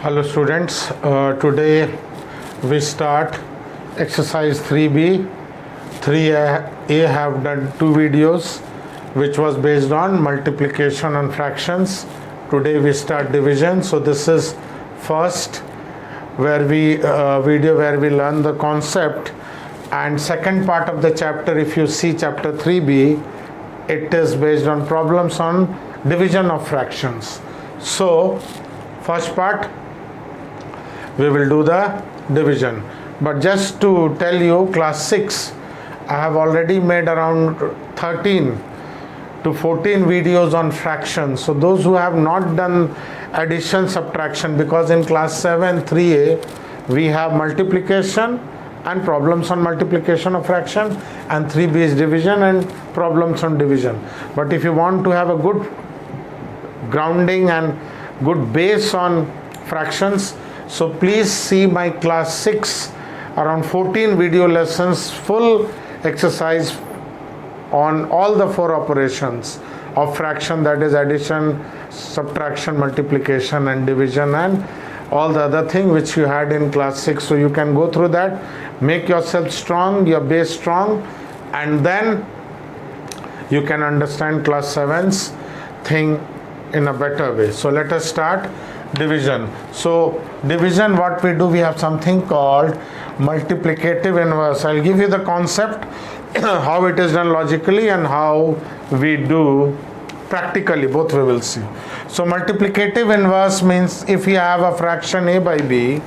Hello students, today we start exercise 3B. 3A have done two videos which was based on multiplication and fractions. Today we start division. So this is first video where we learn the concept, and second part of the chapter, if you see chapter 3B, it is based on problems on division of fractions. So first part we will do the division, but just to tell you, class 6 I have already made around 13 to 14 videos on fractions. So those who have not done addition, subtraction, because in class 7 3A we have multiplication and problems on multiplication of fraction, and 3B is division and problems on division. But if you want to have a good grounding and good base on fractions, so please see my class 6 around 14 video lessons, full exercise on all the four operations of fraction, that is addition, subtraction, multiplication and division, and all the other thing which you had in class 6. So you can go through that, make yourself strong, your base strong, and then you can understand class 7's thing in a better way. So let us start division. So division, what we do, we have something called multiplicative inverse. I'll give you the concept how it is done logically and how we do practically, both we will see. So multiplicative inverse means if you have a fraction a by b,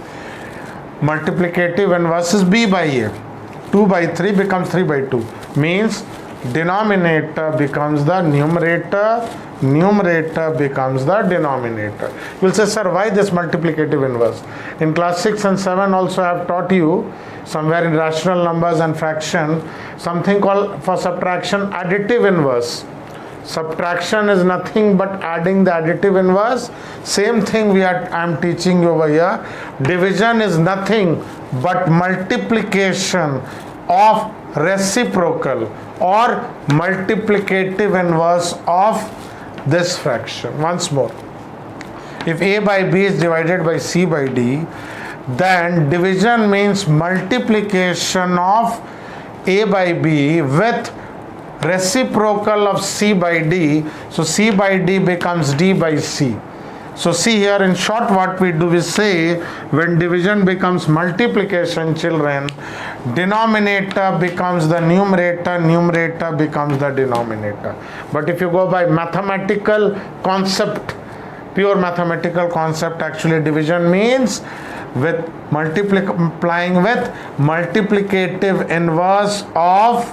multiplicative inverse is b by a. 2 by 3 becomes 3 by 2, means denominator becomes the numerator, numerator becomes the denominator. You will say, sir, why this multiplicative inverse? In class 6 and 7 also I have taught you somewhere in rational numbers and fraction something called, for subtraction, additive inverse. Subtraction is nothing but adding the additive inverse. Same thing I am teaching you over here. Division is nothing but multiplication of reciprocal or multiplicative inverse of this fraction. Once more, if a by b is divided by c by d, then division means multiplication of a by b with reciprocal of c by d. So c by d becomes d by c. So see here, in short, what we do, we say when division becomes multiplication, children, denominator becomes the numerator, numerator becomes the denominator. But if you go by mathematical concept, pure mathematical concept, actually division means with multiplying with multiplicative inverse of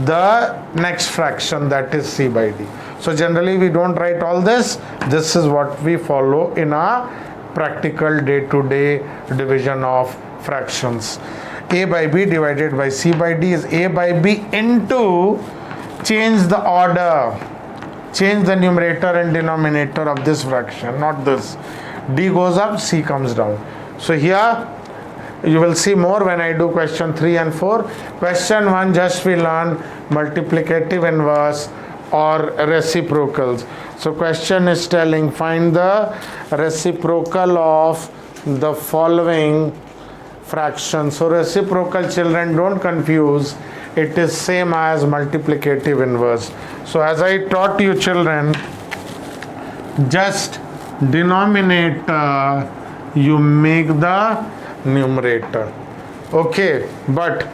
the next fraction, that is c by d. So generally we don't write all this. This is what we follow in our practical day-to-day division of fractions. A by b divided by c by d is a by b into, change the order, change the numerator and denominator of this fraction, not this. D goes up, c comes down. So here you will see more when I do question 3 and 4. Question 1, just we learn multiplicative inverse or reciprocals. So question is telling, find the reciprocal of the following fraction. So reciprocal, children, don't confuse, it is same as multiplicative inverse. So as I taught you, children, just denominator you make the numerator. Okay, but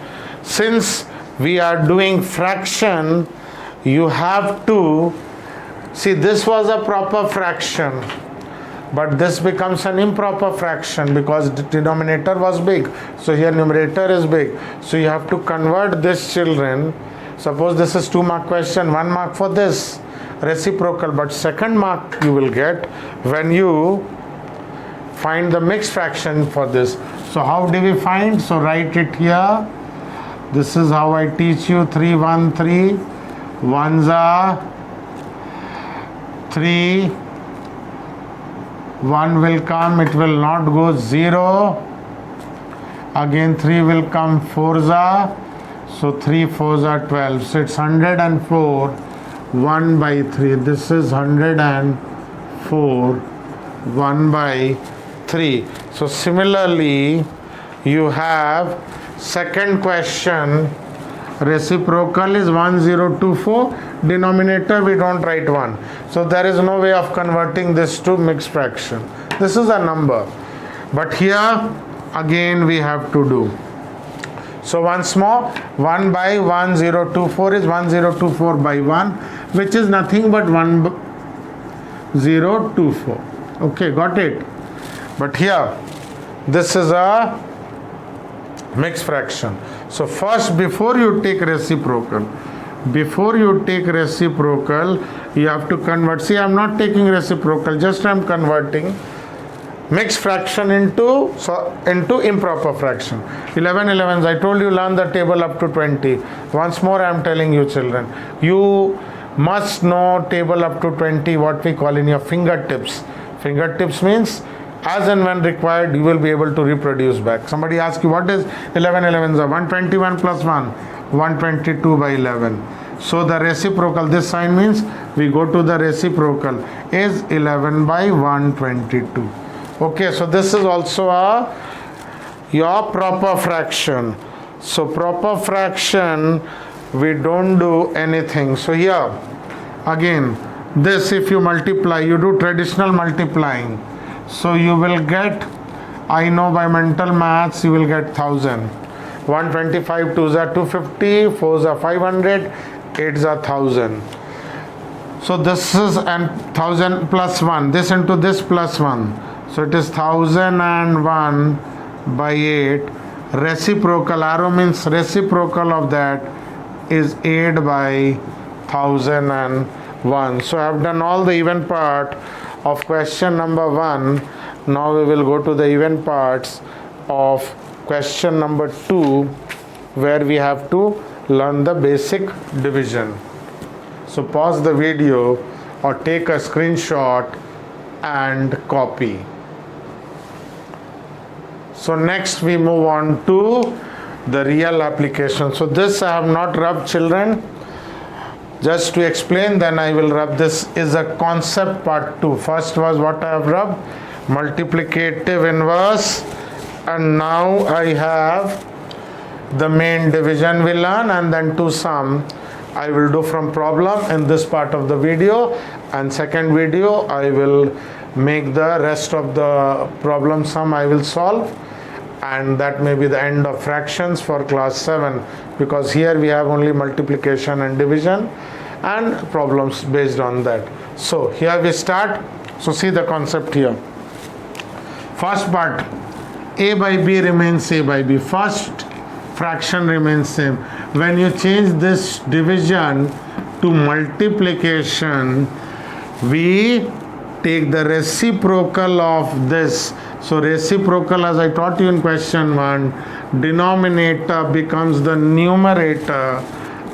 since we are doing fraction, you have to see, this was a proper fraction, but this becomes an improper fraction because the denominator was big. So here numerator is big. So you have to convert this, children. Suppose this is 2 mark question, 1 mark for this reciprocal, but second mark you will get when you find the mixed fraction for this. So how do we find? So write it here. This is how I teach you. 3 1 3 1s are 3, 1 will come, it will not go 0, again 3 will come, 4s are, so 3 4s are 12. So it's 104 1 by 3. This is 104 1 by 3. So similarly, you have second question, reciprocal is 1024, denominator we don't write 1. So there is no way of converting this to mixed fraction. This is a number. But here again we have to do. So once more, 1 by 1024 is 1024 by 1, which is nothing but 1024. Okay, got it? But here, this is a mixed fraction. So first, before you take reciprocal, you have to convert. See, I'm not taking reciprocal, just I'm converting mixed fraction into improper fraction. 11 11s, I told you learn the table up to 20. Once more I am telling you children, you must know table up to 20, what we call in your fingertips. Fingertips means as and when required you will be able to reproduce back. Somebody asks you what is 11 11s are? 121 plus 1, 122 by 11. So the reciprocal, this sign means we go to the reciprocal, is 11 by 122. Okay, so this is also your proper fraction. So proper fraction, we don't do anything. So here again, this if you multiply, you do traditional multiplying. So you will get, I know by mental maths, you will get 1000. 125 2s are 250, 4s are 500, 8s are 1000. So this is 1000 plus 1, this into this plus 1. So it is 1001 by 8. Reciprocal, arrow means reciprocal of that is 8 by 1001. So I have done all the even part of question number 1. Now we will go to the even parts of question number 2, where we have to learn the basic division. So pause the video or take a screenshot and copy. So next we move on to the real application. So this I have not rubbed, children. Just to explain, then I will rub. This is a concept part 2. First was what I have rubbed, multiplicative inverse, and now I have the main division we learn, and then to sum I will do from problem in this part of the video, and second video I will make the rest of the problem sum I will solve, and that may be the end of fractions for class 7, because here we have only multiplication and division and problems based on that. So here we start. So see the concept here. First part, a by b remains a by b. First fraction remains same. When you change this division to multiplication, we take the reciprocal of this. So reciprocal, as I taught you in question 1, denominator becomes the numerator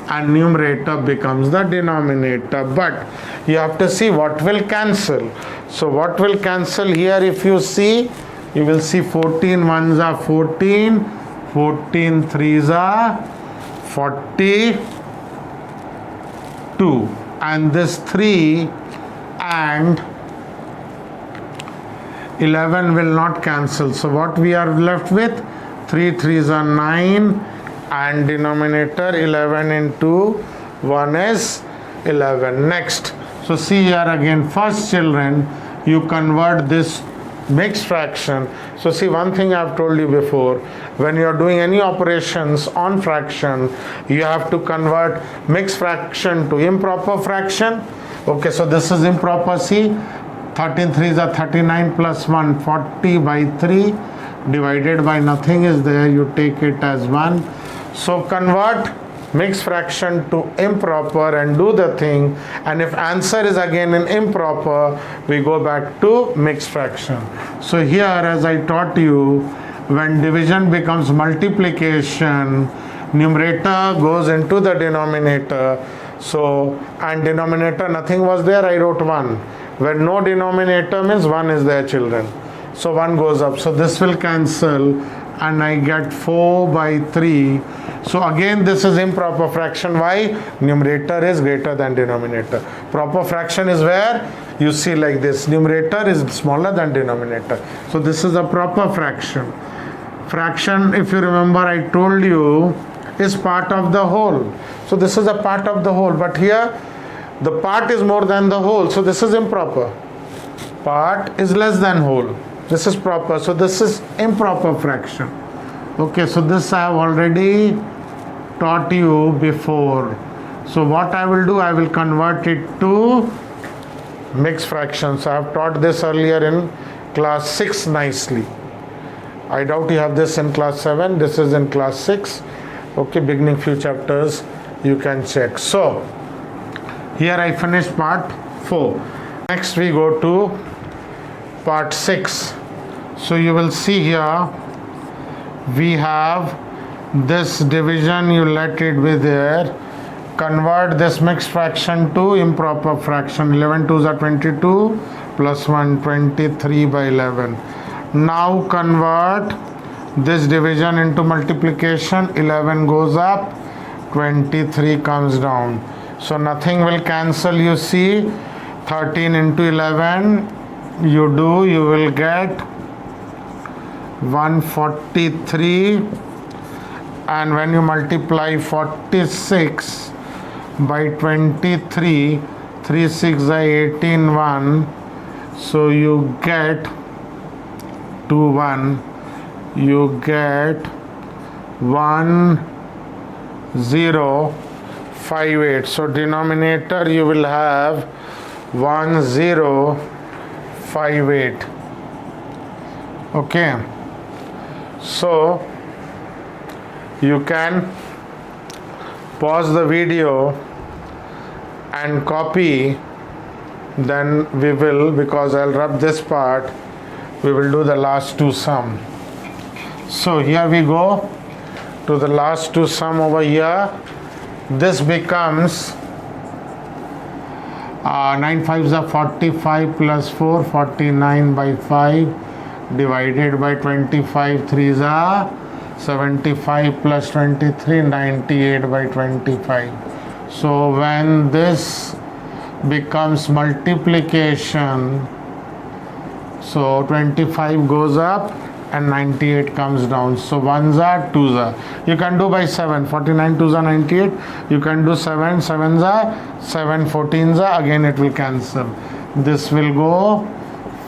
and numerator becomes the denominator. But you have to see what will cancel. So what will cancel here, if you see, you will see 14 ones are 14, 14 threes are 42, and this 3 and 11 will not cancel. So what we are left with, 3 threes are 9, and denominator 11 into 1 is 11. Next, so see here again, first children, you convert this mixed fraction. So see, one thing I have told you before, when you are doing any operations on fraction, you have to convert mixed fraction to improper fraction. Okay, so this is improper. See, 13 threes are 39 plus 1, 40 by 3 divided by nothing is there, you take it as 1. So convert mixed fraction to improper and do the thing, and if answer is again in improper, we go back to mixed fraction. So here, as I taught you, when division becomes multiplication, numerator goes into the denominator. So, and denominator nothing was there, I wrote 1. When no denominator means 1 is there, children. So 1 goes up. So this will cancel, and I get 4 by 3. So again this is improper fraction. Why? Numerator is greater than denominator. Proper fraction is where you see like this, numerator is smaller than denominator. So this is a proper fraction. Fraction, if you remember, I told you, is part of the whole. So this is a part of the whole, but here the part is more than the whole, so this is improper. Part is less than whole. This is proper, so this is improper fraction. Okay, so this I have already taught you before. So what I will do, I will convert it to mixed fractions. I have taught this earlier in class 6 nicely. I doubt you have this in class 7. This is in class 6. Okay, beginning few chapters you can check. So here I finished part 4. Next we go to part 6. So you will see here we have this division, you let it be there. Convert this mixed fraction to improper fraction. 11 2s are 22 plus 1, 23 by 11. Now convert this division into multiplication. 11 goes up, 23 comes down. So nothing will cancel, you see. 13 into 11 you will get 143, and when you multiply 46 by 23, 3 6 are 18 1, so you get 2 1, you get 1058. So denominator you will have 1058. Okay, so you can pause the video and copy, then we will, because I'll rub this part, we will do the last two sum. So here we go to the last two sum over here. This becomes 9 5s are 45 plus 4, 49 by 5 divided by 25 3s are 75 plus 23, 98 by 25. So when this becomes multiplication, so 25 goes up and 98 comes down. So 1s are 2s are. You can do by 7. 49 2s are 98. You can do 7. 7s are 7. 14s are. Again it will cancel. This will go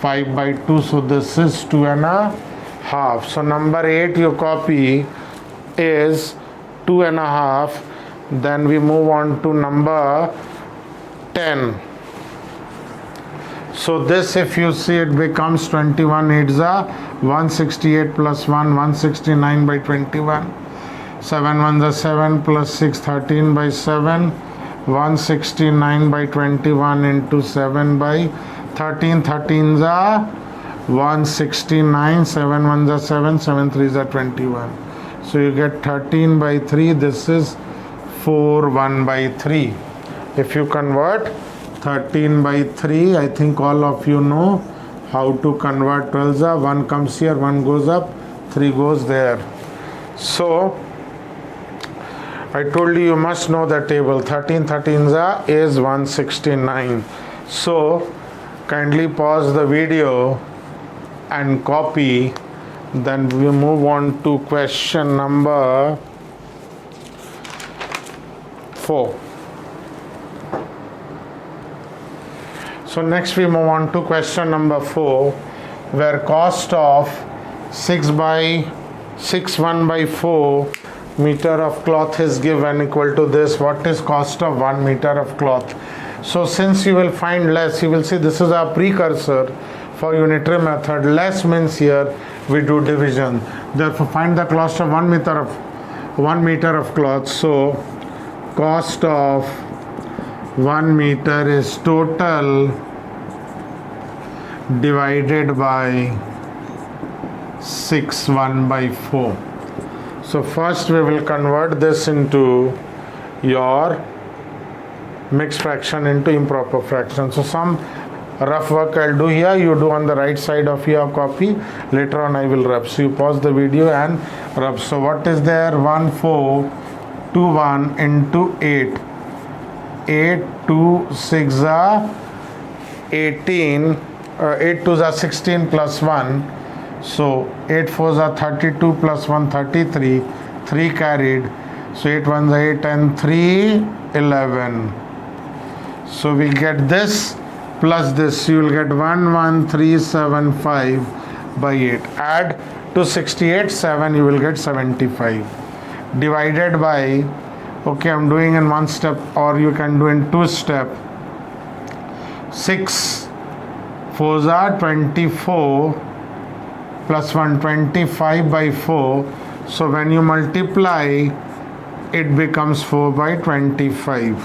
5 by 2. So this is 2.5. So number 8 you copy is 2.5. Then we move on to number 10. So this, if you see, it becomes 21 8s are 168 plus 1, 169 by 21. 7 1s are 7 plus 6, 13 by 7. 169 by 21 into 7 by 13. 13s are 169. 7 1s are 7. 7 3s are 21. So you get 13 by 3. This is 4 1 by 3. If you convert 13 by 3, I think all of you know how to convert 12s are. 1 comes here, 1 goes up, 3 goes there. So I told you must know the table. 13 13s are is 169. So kindly pause the video and copy. Then we move on to question number 4. So next we move on to question number 4, where cost of 6 by 6 1 by 4 meter of cloth is given equal to this. What is cost of 1 meter of cloth? So since you will find less, you will see this is a precursor for unitary method. Less means here we do division. Therefore find the cost of 1 meter of cloth. So cost of 1 meter is total divided by 6 1 by 4. So first we will convert this into your mixed fraction into improper fraction. So some rough work I'll do here, you do on the right side of your copy. Later on I will rub. So you pause the video and rub. So what is there? 1421 into 8. 8 2 6 are 18. 8 2s are 16 plus 1. So 8 4s are 32 plus 1 33. 3 carried. So 8 1s are 8 and 3 11. So we get this plus this. You will get 11375 by 8. Add to 68 7, you will get 75. Divided by, okay, I'm doing in one step, or you can do in two step. 6 4s are 24 plus 1 25 by 4. So when you multiply, it becomes 4 by 25.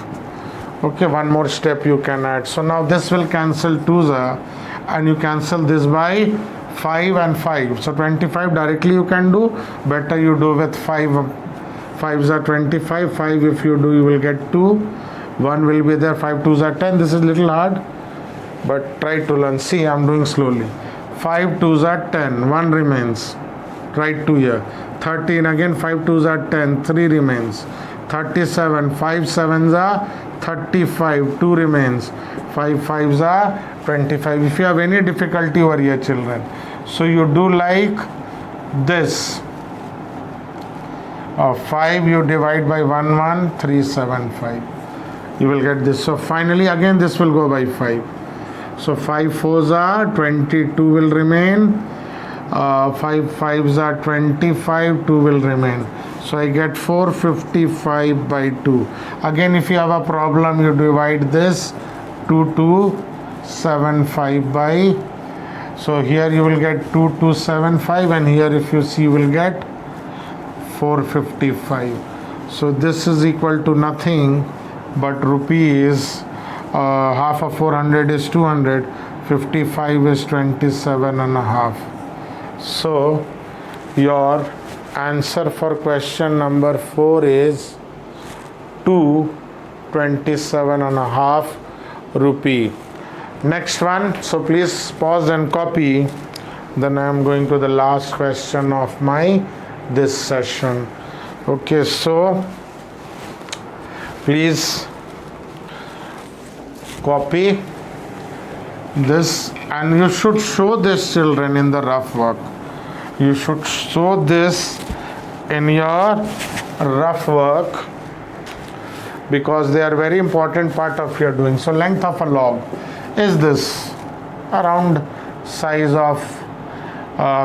Okay, one more step you can add. So now this will cancel 2s and you cancel this by 5 and 5. So 25 directly you can do. Better you do with 5. 5s are 25. 5 if you do, you will get 2. 1 will be there. 5 2s are 10. This is little hard, but try to learn. See, I'm doing slowly. 5 2s are 10. 1 remains. Write 2 here. 13 again. 5 2s are 10. 3 remains. 37. 5 7s are 35. 2 remains. 5 5s are 25. If you have any difficulty over here, children, so you do like this. 5 you divide by 11375. You will get this. So finally again this will go by 5. So 5 4s are 22 will remain. 5 5s are 25. 2 will remain. So I get 455 by 2. Again, if you have a problem, you divide this 2275 by. So here you will get 2275, and here if you see you will get 455. So this is equal to nothing but rupees. Half of 400 is 200. 55 is 27 and a half. So your answer for question number 4 is 227 and a half rupee. Next one. So please pause and copy. Then I am going to the last question of my this session. Okay, so please copy this, and you should show this, children, in the rough work. You should show this in your rough work, because they are very important part of your doing. So length of a log is this, around size of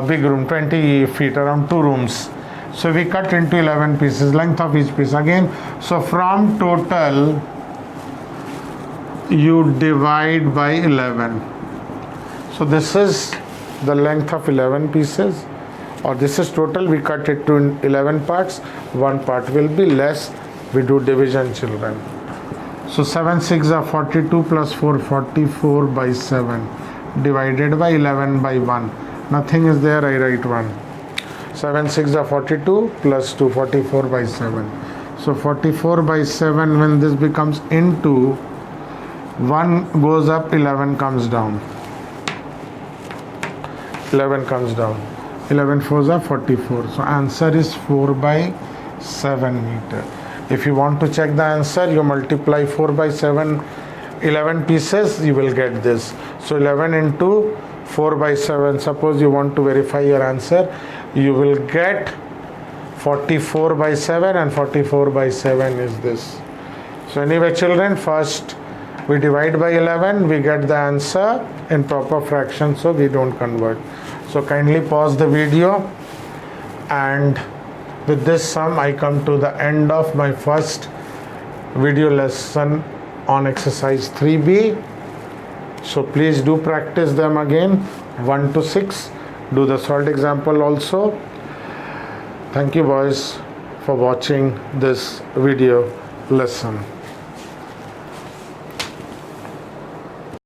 big room, 20 feet, around 2 rooms. So we cut into 11 pieces, length of each piece again. So from total you divide by 11. So this is the length of 11 pieces, or this is total. We cut it to 11 parts. One part will be less. We do division, children. So 7 6 are 42 plus 4 44 by 7 divided by 11 by 1. Nothing is there, I write 1. 7 6 are 42 plus 2 44 by 7. So 44 by 7, when this becomes into 1 goes up, 11 comes down. 11 comes down. 11 4s are 44. So answer is 4 by 7 meter. If you want to check the answer, you multiply 4 by 7, 11 pieces, you will get this. So 11 into 4 by 7. Suppose you want to verify your answer, you will get 44 by 7, and 44 by 7 is this. So anyway, children, first we divide by 11, we get the answer in proper fraction, so we don't convert. So kindly pause the video, and with this sum I come to the end of my first video lesson on exercise 3B. So please do practice them again, 1 to 6. Do the solved example also. Thank you, boys, for watching this video lesson.